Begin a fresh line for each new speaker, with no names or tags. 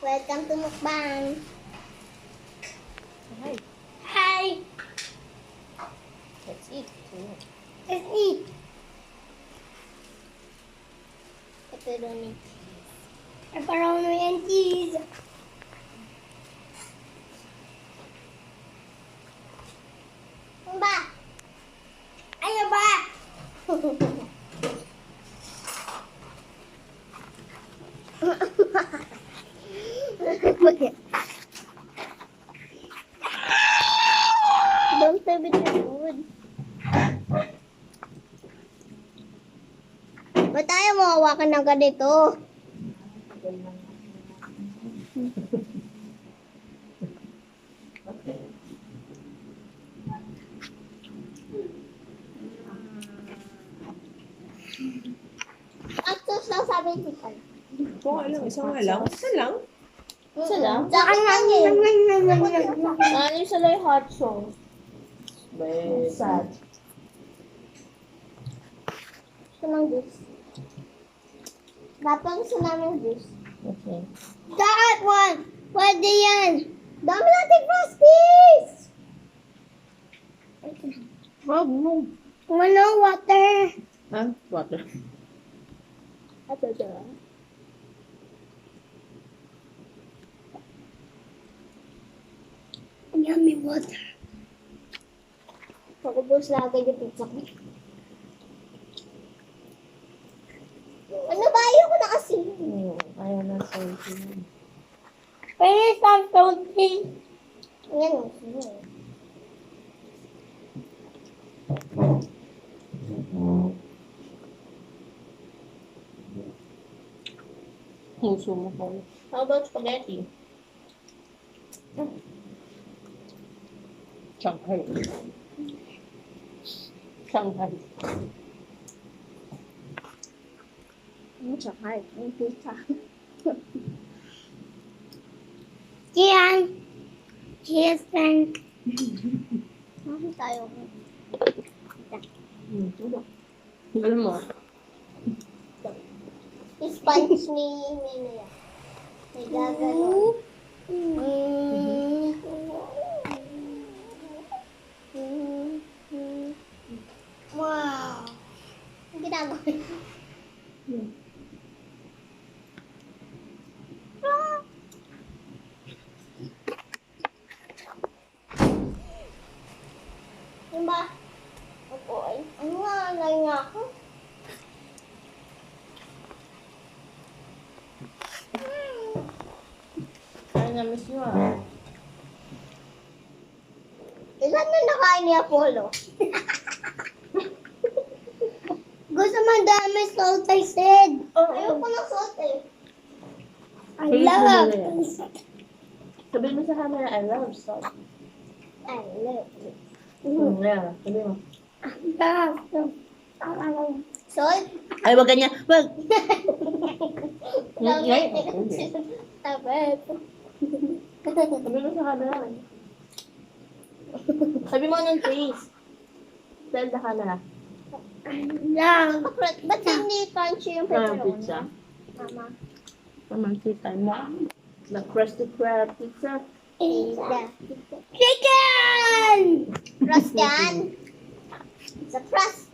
Welcome to Mukbang.
Hi.
Hi!
Let's eat.
Let's eat. Pepperoni. Pepperoni and cheese. Ano ba? Ano ba? Don't serve it with food. Ba't tayo mawawakan ng ganito? Actors lang sabi ni Tikan.
Kung alam, isa nga lang. Isa lang?
Isa lang? Saan lang eh.
Ano yung salay hot sauce? Sad.
Gusto ng juice. Dapat gusto namin juice.
Okay.
That one! Pwede yan! Dami natin frosties! Ano, water?
Ha? Water.
Ito. Yummy water. Pag-ubos na agad yung pizza ko. Ano ba? Ayoko na kasi.
Ayaw na salty.
Pwede sa salty. Ayan o.
Puso mo po. How about spaghetti? Shanghai. Shanghai.
Shanghai. Yung pizza. Yan. Cheers and... Bakit tayo?
Alam mo,
Sponge ni Nina. May gagano. Wow. Ang ginagawa. Yung ba? Opo ay. Ano nga, alay nga ako.
kaya na-miss nyo ah.
Ilan na nakain ni Apollo? Gusto mo dami salt, I said. Ayoko ng salt eh. I love salt.
Sabihin mo sa camera, I love salt.
I love it.
Yeah, sabihin mo.
Salt?
Ay, wag ganyan. Wag.
Love
Ngay.
it. Tapos.
Sabihin mo sa camera. Sabi mo ng face. Tell the camera.
Lang. Ba't hindi crunchy yung pepperoni?
Pizza.
Mama.
Naman kita mo. The crusty crab pizza.
Pizza. Chicken! Crust yan. It's a crust.